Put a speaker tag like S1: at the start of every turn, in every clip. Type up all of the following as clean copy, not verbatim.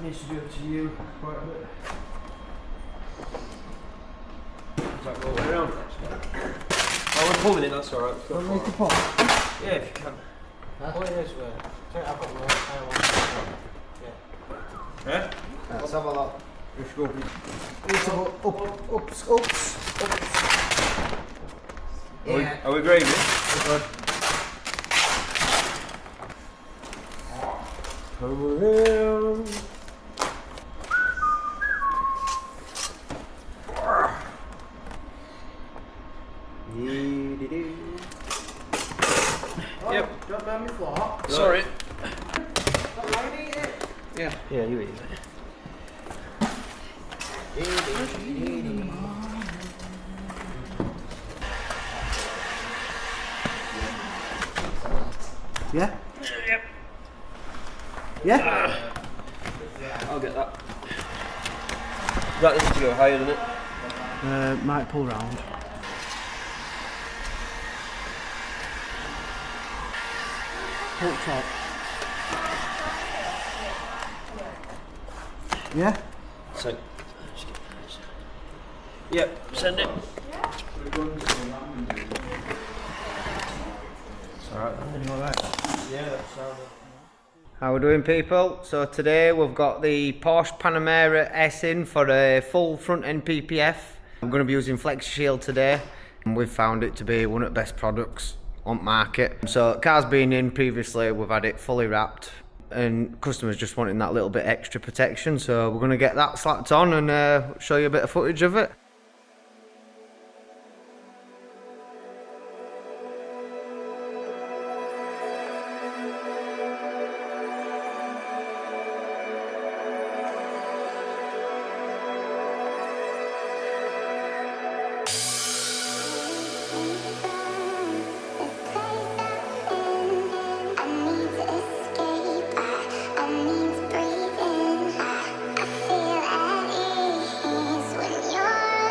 S1: needs to be up to you quite a bit. Does that go all the way around? Oh, we're pulling it, that's alright.
S2: Don't make a pop.
S1: Yeah, if you can.
S2: Huh?
S1: Oh, yes, I've got one. Yeah.
S2: Let's have a look.
S1: Let's go.
S2: Ups. Yeah.
S1: Are we gravy?
S2: Good.
S1: Come around. Yep.
S2: Don't burn me floor.
S1: Sorry.
S2: Don't mind eat it.
S1: Yeah, you eat it.
S2: Yeah?
S1: Yep.
S2: Yeah?
S1: I'll get that. That needs to go higher than it.
S2: Might pull round. Pull top. Yeah?
S1: So, yep, send it. It's alright. Yeah, that's sound.
S3: How we doing, people? So today we've got the Porsche Panamera S in for a full front end PPF. I'm going to be using flexishield today, and we've found it to be one of the best products on market. So car's been in previously, we've had it fully wrapped, and customers just wanting that little bit extra protection, so we're going to get that slapped on and show you a bit of footage of it.
S4: Breathing, I feel at ease when you're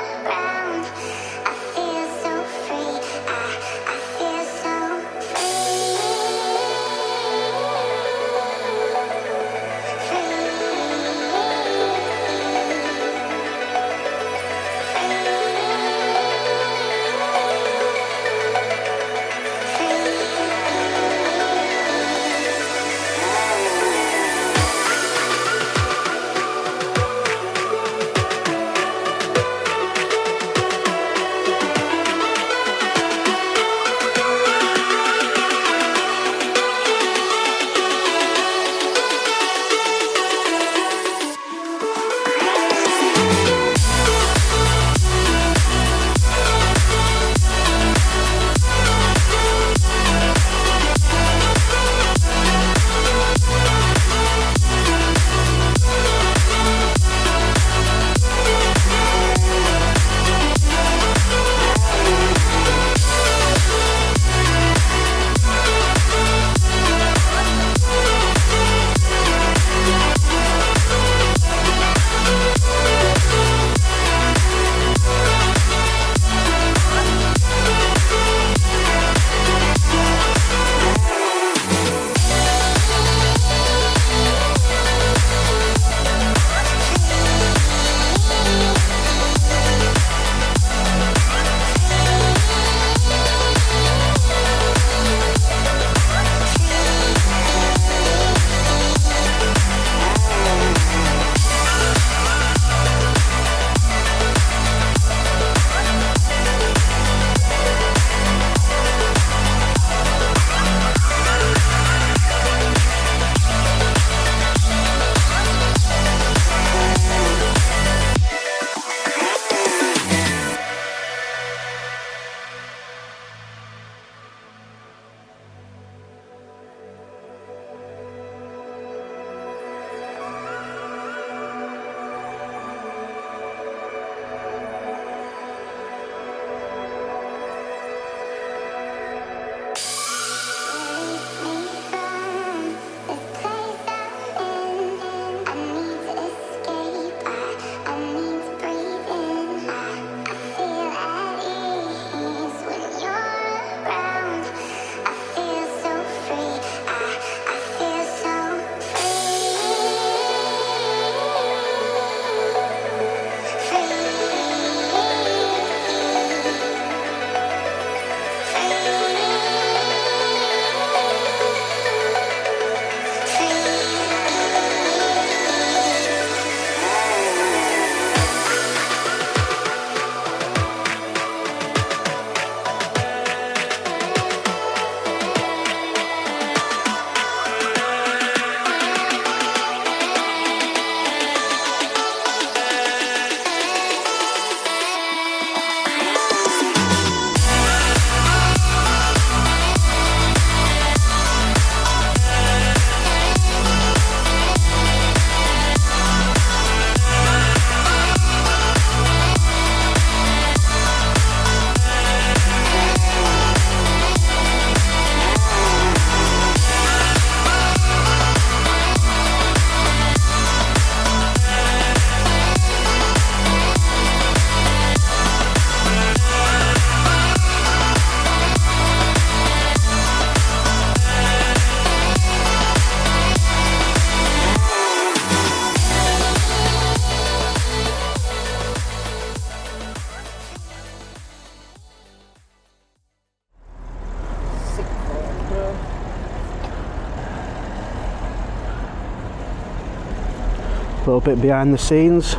S2: little bit behind the scenes.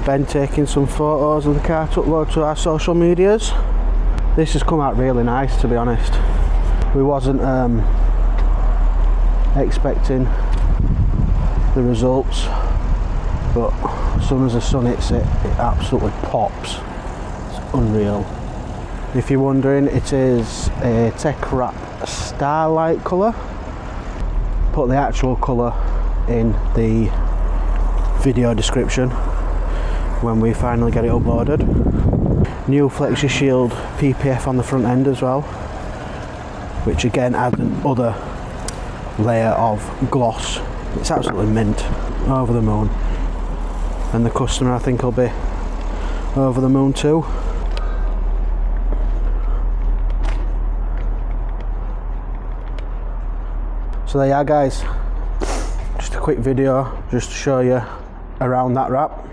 S2: Ben taking some photos of the car to upload to our social medias. This has come out really nice, to be honest. We wasn't expecting the results, but as soon as the sun hits it, it absolutely pops. It's unreal. If you're wondering, it is a Tech Wrap Starlight colour. Put the actual colour in the video description when we finally get it uploaded. New flexishield PPF on the front end as well, which again adds another layer of gloss. It's absolutely mint. Over the moon. And the customer, I think, will be over the moon too. So there you are, guys. Just a quick video just to show you around that wrap.